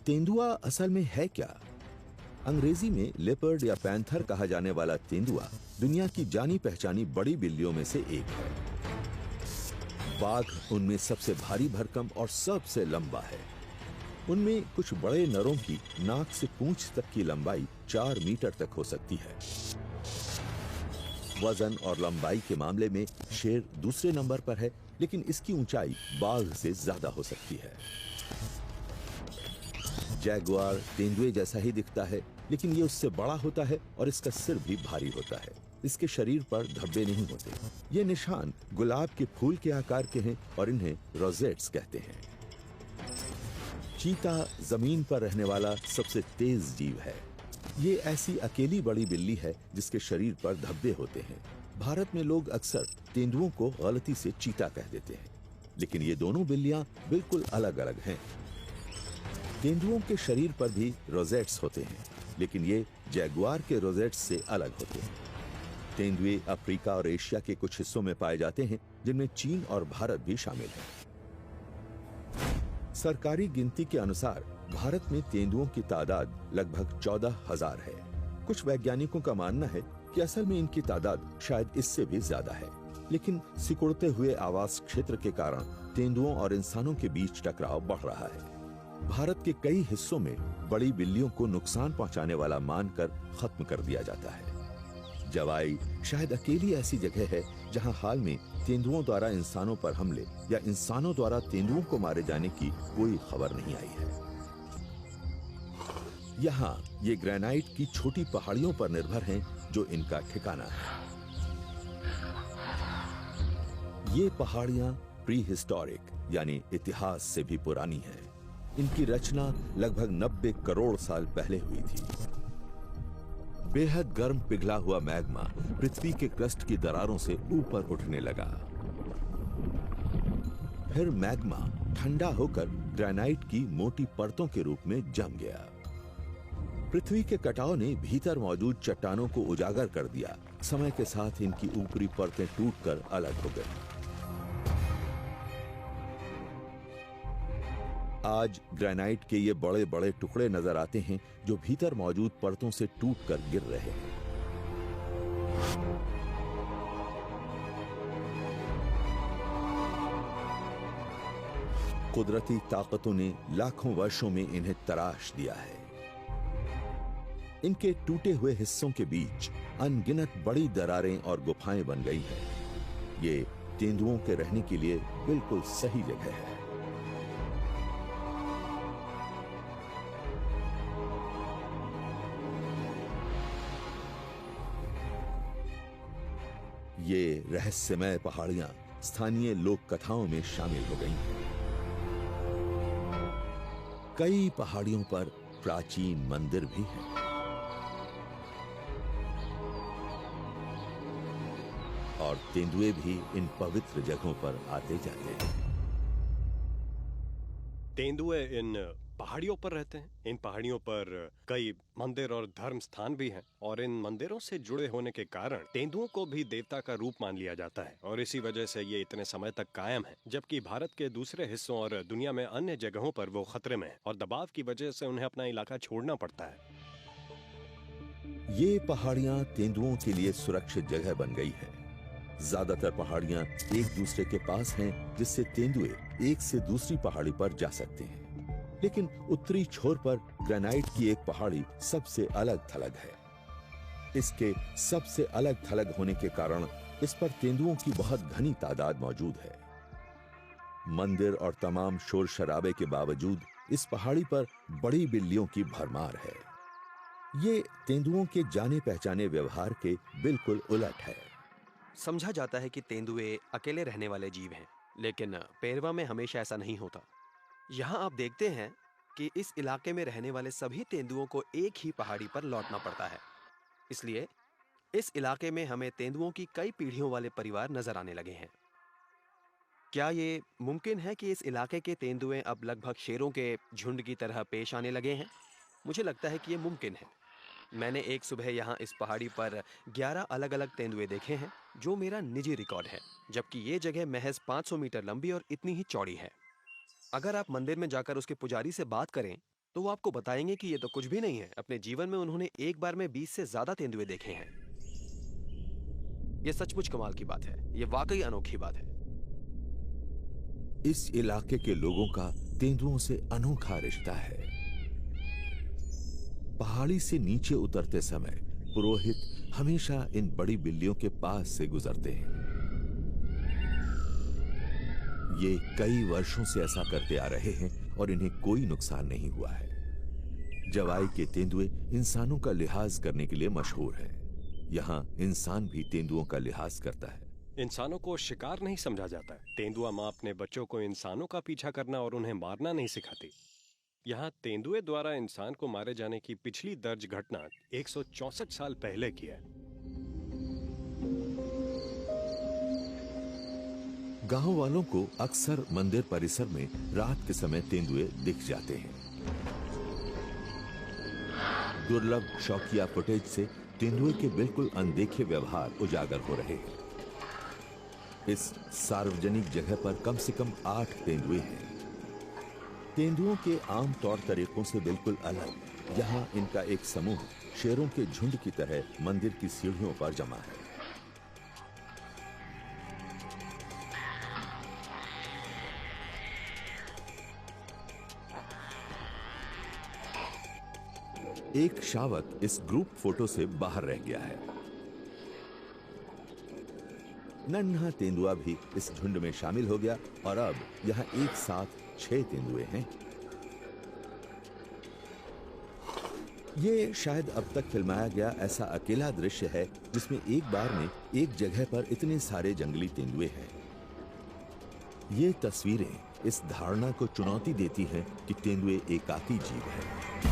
तेंदुआ असल में है क्या? अंग्रेजी में लेपर्ड या पैंथर कहा जाने वाला तेंदुआ दुनिया की जानी पहचानी बड़ी बिल्लियों में से एक है। बाघ उनमें सबसे भारी भरकम और सबसे लंबा है। उनमें कुछ बड़े नरों की नाक से पूंछ तक की लंबाई 4 मीटर तक हो सकती है। वजन और लंबाई के मामले में शेर दूसरे नंबर पर है, लेकिन इसकी ऊंचाई बाघ से ज्यादा हो सकती है। जैगुआर तेंदुए जैसा ही दिखता है, लेकिन ये उससे बड़ा होता है और इसका सिर भी भारी होता है। इसके शरीर पर धब्बे नहीं होते। ये निशान गुलाब के फूल के आकार के हैं और इन्हें रोजेट्स कहते हैं। चीता जमीन पर रहने वाला सबसे तेज जीव है। ये ऐसी अकेली बड़ी बिल्ली है जिसके शरीर पर धब्बे होते हैं। भारत में लोग अक्सर तेंदुओं को गलती से चीता कह देते हैं, लेकिन ये दोनों बिल्लियां बिल्कुल अलग अलग हैं। तेंदुओं के शरीर पर भी रोजेट्स होते हैं, लेकिन ये जैगुआर के रोजेट्स से अलग होते हैं। तेंदुए अफ्रीका और एशिया के कुछ हिस्सों में पाए जाते हैं, जिनमें चीन और भारत भी शामिल है। सरकारी गिनती के अनुसार भारत में तेंदुओं की तादाद लगभग 14,000 है। कुछ वैज्ञानिकों का मानना है कि असल में इनकी तादाद शायद इससे भी ज्यादा है, लेकिन सिकुड़ते हुए आवास क्षेत्र के कारण तेंदुओं और इंसानों के बीच टकराव बढ़ रहा है। भारत के कई हिस्सों में बड़ी बिल्लियों को नुकसान पहुंचाने वाला मानकर खत्म कर दिया जाता है। जवाई शायद अकेली ऐसी जगह है जहां हाल में तेंदुओं द्वारा इंसानों पर हमले या इंसानों द्वारा तेंदुओं को मारे जाने की कोई खबर नहीं आई है। यहाँ ये ग्रेनाइट की छोटी पहाड़ियों पर निर्भर हैं, जो इनका ठिकाना है। ये पहाड़ियां प्री हिस्टोरिक यानी इतिहास से भी पुरानी हैं। इनकी रचना लगभग 90 करोड़ साल पहले हुई थी। बेहद गर्म पिघला हुआ मैग्मा पृथ्वी के क्रस्ट की दरारों से ऊपर उठने लगा। फिर मैग्मा ठंडा होकर ग्रेनाइट की मोटी परतों के रूप में जम गया। पृथ्वी के कटाव ने भीतर मौजूद चट्टानों को उजागर कर दिया। समय के साथ इनकी ऊपरी परतें टूटकर अलग हो गईं। आज ग्रेनाइट के ये बड़े बड़े टुकड़े नजर आते हैं, जो भीतर मौजूद परतों से टूटकर गिर रहे हैं। कुदरती ताकतों ने लाखों वर्षों में इन्हें तराश दिया है। इनके टूटे हुए हिस्सों के बीच अनगिनत बड़ी दरारें और गुफाएं बन गई हैं। ये तेंदुओं के रहने के लिए बिल्कुल सही जगह है। ये रहस्यमय पहाड़ियां स्थानीय लोक कथाओं में शामिल हो गई हैं। कई पहाड़ियों पर प्राचीन मंदिर भी हैं। और तेंदुए भी इन पवित्र जगहों पर आते जाते हैं। तेंदुए इन पहाड़ियों पर रहते हैं। इन पहाड़ियों पर कई मंदिर और धर्म स्थान भी हैं, और इन मंदिरों से जुड़े होने के कारण तेंदुओं को भी देवता का रूप मान लिया जाता है, और इसी वजह से ये इतने समय तक कायम है। जबकि भारत के दूसरे हिस्सों और दुनिया में अन्य जगहों पर वो खतरे में है, और दबाव की वजह से उन्हें अपना इलाका छोड़ना पड़ता है। ये पहाड़ियां तेंदुओं के लिए सुरक्षित जगह बन गई हैं। ज्यादातर पहाड़ियां एक दूसरे के पास हैं, जिससे तेंदुए एक से दूसरी पहाड़ी पर जा सकते हैं। लेकिन उत्तरी छोर पर ग्रेनाइट की एक पहाड़ी सबसे अलग थलग है। इसके सबसे अलग थलग होने के कारण इस पर तेंदुओं की बहुत घनी तादाद मौजूद है। मंदिर और तमाम शोर शराबे के बावजूद इस पहाड़ी पर बड़ी बिल्लियों की भरमार है। ये तेंदुओं के जाने पहचाने व्यवहार के बिल्कुल उलट है। समझा जाता है कि तेंदुए अकेले रहने वाले जीव हैं, लेकिन पेरवा में हमेशा ऐसा नहीं होता। यहाँ आप देखते हैं कि इस इलाके में रहने वाले सभी तेंदुओं को एक ही पहाड़ी पर लौटना पड़ता है। इसलिए इस इलाके में हमें तेंदुओं की कई पीढ़ियों वाले परिवार नजर आने लगे हैं। क्या ये मुमकिन है कि इस इलाके के तेंदुए अब लगभग शेरों के झुंड की तरह पेश आने लगे हैं? मुझे लगता है कि ये मुमकिन है। मैंने एक सुबह यहाँ इस पहाड़ी पर 11 अलग अलग तेंदुए देखे हैं, जो मेरा निजी रिकॉर्ड है, जबकि ये जगह महज 500 मीटर लंबी और इतनी ही चौड़ी है। अगर आप मंदिर में जाकर उसके पुजारी से बात करें तो वो आपको बताएंगे कि ये तो कुछ भी नहीं है। अपने जीवन में उन्होंने एक बार में 20 से ज्यादा तेंदुए देखे हैं। ये सचमुच कमाल की बात है, ये वाकई अनोखी बात है। इस इलाके के लोगों का तेंदुओं से अनोखा रिश्ता है। पहाड़ी से नीचे उतरते समय पुरोहित हमेशा इन बड़ी बिल्लियों के पास से गुजरते हैं। ये कई वर्षों से ऐसा करते आ रहे हैं और इन्हें कोई नुकसान नहीं हुआ है। जवाई के तेंदुए इंसानों का लिहाज करने के लिए मशहूर है। यहाँ इंसान भी तेंदुओं का लिहाज करता है। इंसानों को शिकार नहीं समझा जाता है। तेंदुआ माँ अपने बच्चों को इंसानों का पीछा करना और उन्हें मारना नहीं सिखाती। यहाँ तेंदुए द्वारा इंसान को मारे जाने की पिछली दर्ज घटना 164 साल पहले की है। गांव वालों को अक्सर मंदिर परिसर में रात के समय तेंदुए दिख जाते हैं। दुर्लभ शौकिया फुटेज से तेंदुए के बिल्कुल अनदेखे व्यवहार उजागर हो रहे हैं। इस सार्वजनिक जगह पर कम से कम 8 तेंदुए हैं। तेंदुओं के आम तौर तरीकों से बिल्कुल अलग यहाँ इनका एक समूह शेरों के झुंड की तरह मंदिर की सीढ़ियों पर जमा है। एक शावक इस ग्रुप फोटो से बाहर रह गया है। नन्हा तेंदुआ भी इस झुंड में शामिल हो गया और अब यहाँ एक साथ 6 तेंदुए हैं। ये शायद अब तक फिल्माया गया ऐसा अकेला दृश्य है जिसमें एक बार में एक जगह पर इतने सारे जंगली तेंदुए हैं। ये तस्वीरें इस धारणा को चुनौती देती हैं कि तेंदुए एकाकी जीव है।